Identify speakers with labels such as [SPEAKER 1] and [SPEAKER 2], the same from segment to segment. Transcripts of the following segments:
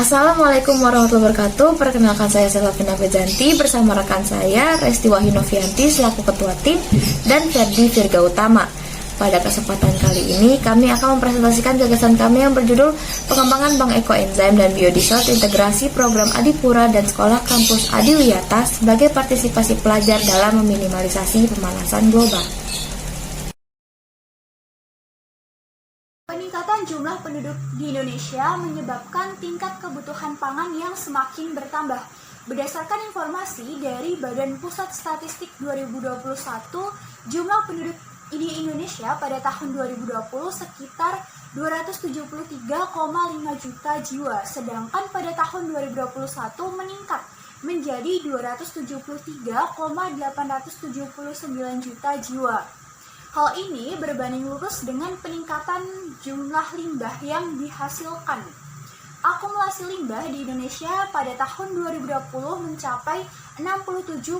[SPEAKER 1] Assalamualaikum warahmatullahi wabarakatuh. Perkenalkan, saya Selvina Bejanti bersama rekan saya Resti Wahinovianti selaku ketua tim dan Ferdi Virga Utama. Pada kesempatan kali ini kami akan mempresentasikan gagasan kami yang berjudul Pengembangan Bank Ekoenzim dan Biodiesel Integrasi Program Adipura dan Sekolah Kampus Adiwiyata sebagai partisipasi pelajar dalam meminimalisasi pemanasan global.
[SPEAKER 2] Peningkatan jumlah penduduk di Indonesia menyebabkan tingkat kebutuhan pangan yang semakin bertambah. Berdasarkan informasi dari Badan Pusat Statistik 2021, jumlah penduduk di Indonesia pada tahun 2020 sekitar 273,5 juta jiwa, sedangkan pada tahun 2021 meningkat menjadi 273,879 juta jiwa. Hal ini berbanding lurus dengan peningkatan jumlah limbah yang dihasilkan. Akumulasi limbah di Indonesia pada tahun 2020 mencapai 67,8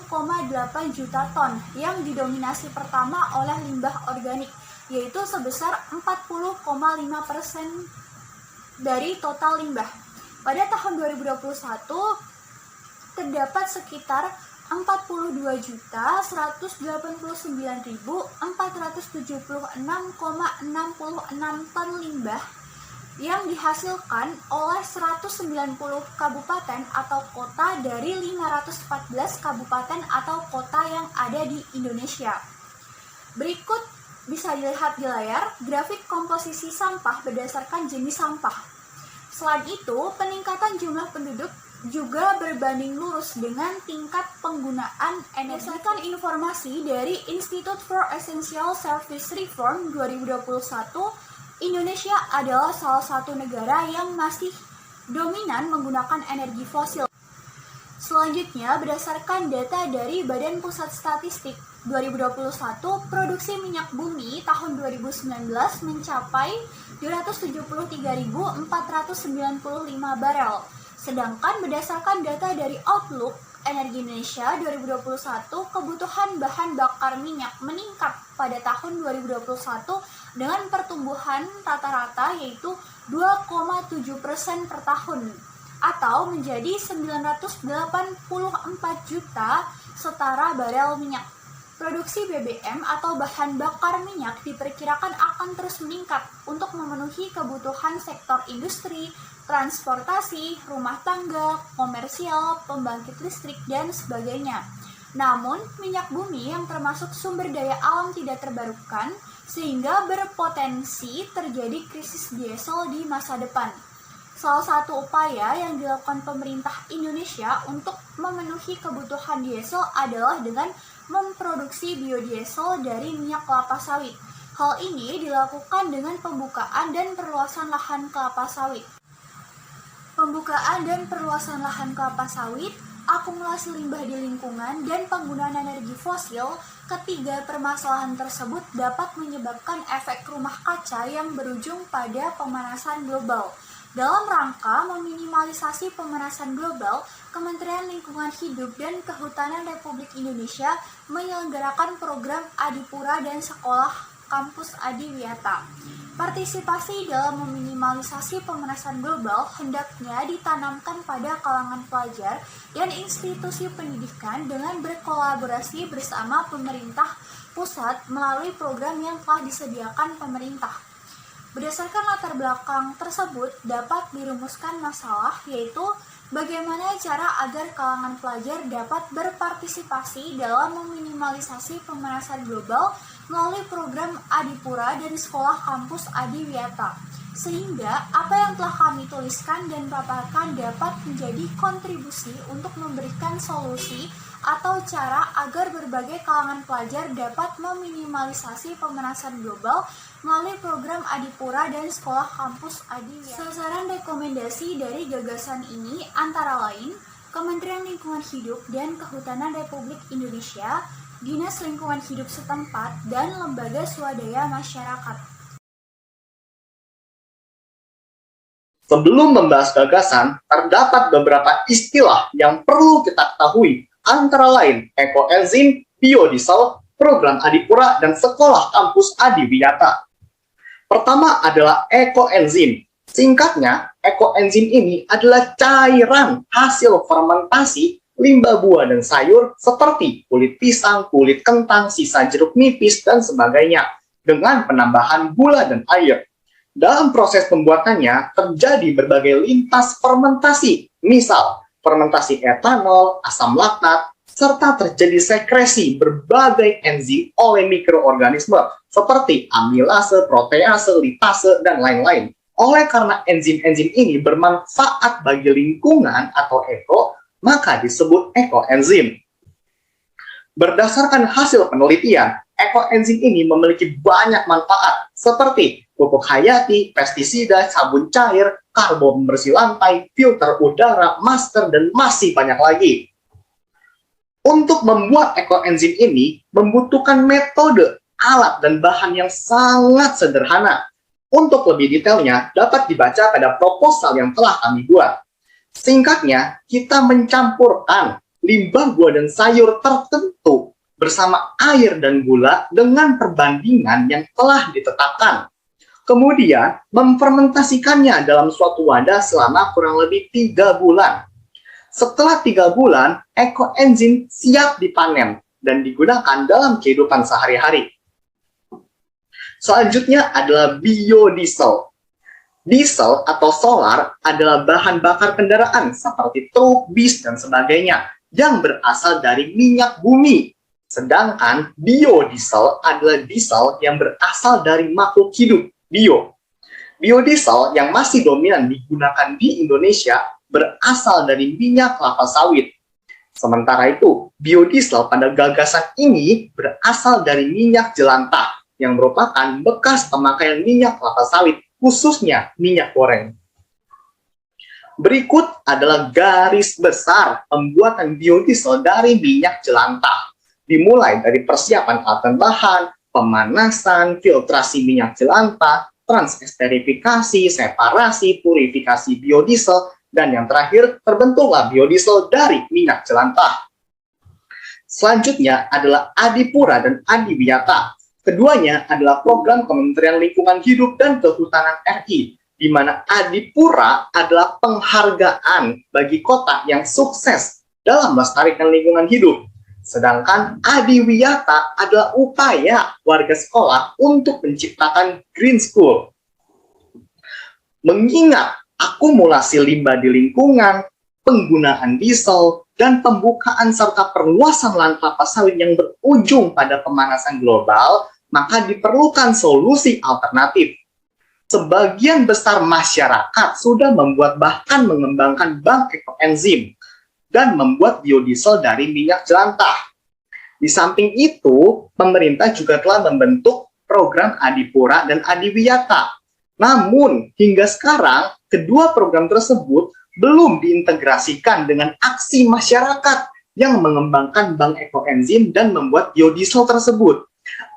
[SPEAKER 2] juta ton yang didominasi pertama oleh limbah organik, yaitu sebesar 40,5% dari total limbah. Pada tahun 2021 terdapat sekitar 42.189.476,66 ton limbah yang dihasilkan oleh 190 kabupaten atau kota dari 514 kabupaten atau kota yang ada di Indonesia. Berikut bisa dilihat di layar grafik komposisi sampah berdasarkan jenis sampah. Selain itu, peningkatan jumlah penduduk juga berbanding lurus dengan tingkat penggunaan energi. Berdasarkan informasi dari Institute for Essential Service Reform 2021, Indonesia adalah salah satu negara yang masih dominan menggunakan energi fosil. Selanjutnya, berdasarkan data dari Badan Pusat Statistik 2021, produksi minyak bumi tahun 2019 mencapai 273.495 barel. Sedangkan berdasarkan data dari Outlook Energi Indonesia 2021, kebutuhan bahan bakar minyak meningkat pada tahun 2021 dengan pertumbuhan rata-rata yaitu 2,7% per tahun atau menjadi 984 juta setara barel minyak. Produksi BBM atau bahan bakar minyak diperkirakan akan terus meningkat untuk memenuhi kebutuhan sektor industri, transportasi, rumah tangga, komersial, pembangkit listrik, dan sebagainya. Namun, minyak bumi yang termasuk sumber daya alam tidak terbarukan sehingga berpotensi terjadi krisis diesel di masa depan. Salah satu upaya yang dilakukan pemerintah Indonesia untuk memenuhi kebutuhan diesel adalah dengan memproduksi biodiesel dari minyak kelapa sawit. Hal ini dilakukan dengan pembukaan dan perluasan lahan kelapa sawit. Pembukaan dan perluasan lahan kelapa sawit, akumulasi limbah di lingkungan, dan penggunaan energi fosil, ketiga permasalahan tersebut dapat menyebabkan efek rumah kaca yang berujung pada pemanasan global. Dalam rangka meminimalisasi pemanasan global, Kementerian Lingkungan Hidup dan Kehutanan Republik Indonesia menyelenggarakan program Adipura dan Sekolah Kampus Adiwiyata. Partisipasi dalam meminimalisasi pemanasan global hendaknya ditanamkan pada kalangan pelajar dan institusi pendidikan dengan berkolaborasi bersama pemerintah pusat melalui program yang telah disediakan pemerintah. Berdasarkan latar belakang tersebut dapat dirumuskan masalah, yaitu bagaimana cara agar kalangan pelajar dapat berpartisipasi dalam meminimalisasi pemanasan global melalui program Adipura dan Sekolah Kampus Adiwiyata, sehingga apa yang telah kami tuliskan dan paparkan dapat menjadi kontribusi untuk memberikan solusi atau cara agar berbagai kalangan pelajar dapat meminimalisasi pemanasan global melalui program Adipura dan Sekolah Kampus Adiwiyata. Sasaran rekomendasi dari gagasan ini antara lain Kementerian Lingkungan Hidup dan Kehutanan Republik Indonesia, Dinas Lingkungan Hidup setempat, dan lembaga swadaya masyarakat.
[SPEAKER 3] Sebelum membahas gagasan, terdapat beberapa istilah yang perlu kita ketahui, antara lain ekoenzim, biodiesel, program Adipura, dan sekolah kampus Adiwiyata. Pertama adalah ekoenzim. Singkatnya, ekoenzim ini adalah cairan hasil fermentasi limbah buah dan sayur seperti kulit pisang, kulit kentang, sisa jeruk nipis, dan sebagainya dengan penambahan gula dan air. Dalam proses pembuatannya terjadi berbagai lintas fermentasi, misal fermentasi etanol, asam laktat, serta terjadi sekresi berbagai enzim oleh mikroorganisme seperti amilase, protease, lipase, dan lain-lain. Oleh karena enzim-enzim ini bermanfaat bagi lingkungan atau eko, maka disebut ekoenzim. Berdasarkan hasil penelitian, ekoenzim ini memiliki banyak manfaat seperti pupuk hayati, pestisida, sabun cair, karbon pembersih lantai, filter udara, masker, dan masih banyak lagi. Untuk membuat ekoenzim ini membutuhkan metode, alat, dan bahan yang sangat sederhana. Untuk lebih detailnya dapat dibaca pada proposal yang telah kami buat. Singkatnya, kita mencampurkan limbah buah dan sayur tertentu bersama air dan gula dengan perbandingan yang telah ditetapkan. Kemudian, memfermentasikannya dalam suatu wadah selama kurang lebih 3 bulan. Setelah 3 bulan, ekoenzim siap dipanen dan digunakan dalam kehidupan sehari-hari. Selanjutnya adalah biodiesel. Diesel atau solar adalah bahan bakar kendaraan seperti truk, bis, dan sebagainya yang berasal dari minyak bumi. Sedangkan biodiesel adalah diesel yang berasal dari makhluk hidup, bio. Biodiesel yang masih dominan digunakan di Indonesia berasal dari minyak kelapa sawit. Sementara itu, biodiesel pada gagasan ini berasal dari minyak jelantah yang merupakan bekas pemakaian minyak kelapa sawit, khususnya minyak goreng. Berikut adalah garis besar pembuatan biodiesel dari minyak jelantah. Dimulai dari persiapan alat dan bahan, pemanasan, filtrasi minyak jelantah, transesterifikasi, separasi, purifikasi biodiesel, dan yang terakhir terbentuklah biodiesel dari minyak jelantah. Selanjutnya adalah Adipura dan Adiwiyata. Keduanya adalah program Kementerian Lingkungan Hidup dan Kehutanan RI, di mana Adipura adalah penghargaan bagi kota yang sukses dalam melestarikan lingkungan hidup. Sedangkan Adiwiyata adalah upaya warga sekolah untuk menciptakan green school. Mengingat akumulasi limbah di lingkungan, penggunaan diesel, dan pembukaan serta perluasan lahan kelapa sawit yang berujung pada pemanasan global, maka diperlukan solusi alternatif. Sebagian besar masyarakat sudah membuat bahkan mengembangkan bank ekoenzim dan membuat biodiesel dari minyak jelantah. Di samping itu, pemerintah juga telah membentuk program Adipura dan Adiwiyata. Namun, hingga sekarang, kedua program tersebut belum diintegrasikan dengan aksi masyarakat yang mengembangkan bank ekoenzim dan membuat biodiesel tersebut.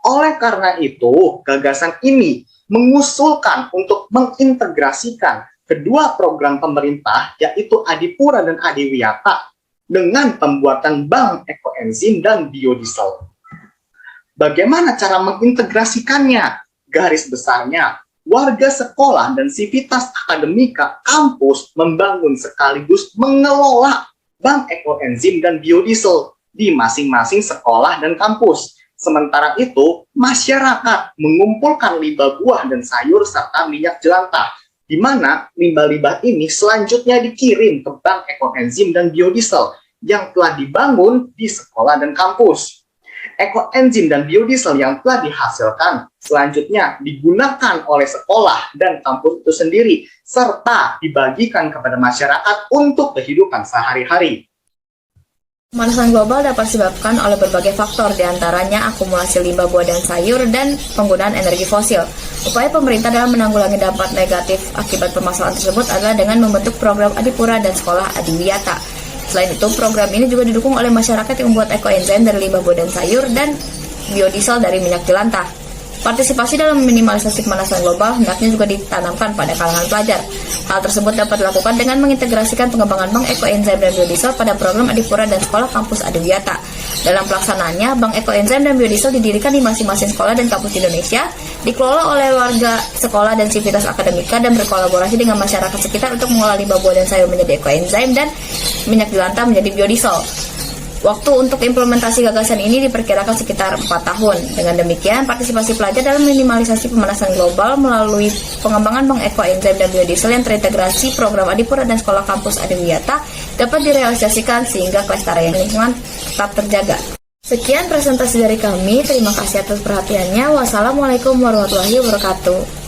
[SPEAKER 3] Oleh karena itu, gagasan ini mengusulkan untuk mengintegrasikan kedua program pemerintah, yaitu Adipura dan Adiwiyata, dengan pembuatan bank ekoenzim dan biodiesel. Bagaimana cara mengintegrasikannya? Garis besarnya, warga sekolah dan sivitas akademika kampus membangun sekaligus mengelola bank ekoenzim dan biodiesel di masing-masing sekolah dan kampus. Sementara itu, masyarakat mengumpulkan limbah buah dan sayur serta minyak jelantah, di mana limbah-limbah ini selanjutnya dikirim ke bank ekoenzim dan biodiesel yang telah dibangun di sekolah dan kampus. Ekoenzim dan biodiesel yang telah dihasilkan selanjutnya digunakan oleh sekolah dan kampus itu sendiri, serta dibagikan kepada masyarakat untuk kehidupan sehari-hari.
[SPEAKER 1] Pemanasan global dapat disebabkan oleh berbagai faktor, diantaranya akumulasi limbah buah dan sayur dan penggunaan energi fosil. Upaya pemerintah dalam menanggulangi dampak negatif akibat permasalahan tersebut adalah dengan membentuk program Adipura dan Sekolah Adiwiyata. Selain itu, program ini juga didukung oleh masyarakat yang membuat ekoenzim dari limbah buah dan sayur dan biodiesel dari minyak jelantah. Partisipasi dalam meminimalisasi pemanasan global hendaknya juga ditanamkan pada kalangan pelajar. Hal tersebut dapat dilakukan dengan mengintegrasikan pengembangan bank ekoenzim dan biodiesel pada program Adipura dan Sekolah Kampus Adiwiyata. Dalam pelaksanaannya, Bank Ekoenzim dan Biodiesel didirikan di masing-masing sekolah dan kampus di Indonesia, dikelola oleh warga sekolah dan sivitas akademika, dan berkolaborasi dengan masyarakat sekitar untuk mengolah limbah buah dan sayur menjadi ekoenzim dan minyak jelantah menjadi biodiesel. Waktu untuk implementasi gagasan ini diperkirakan sekitar 4 tahun. Dengan demikian, partisipasi pelajar dalam minimalisasi pemanasan global melalui pengembangan bank ekoenzim dan biodiesel yang terintegrasi program Adipura dan Sekolah Kampus Adiwiyata dapat direalisasikan sehingga kelestarian lingkungan tetap terjaga. Sekian presentasi dari kami. Terima kasih atas perhatiannya. Wassalamualaikum warahmatullahi wabarakatuh.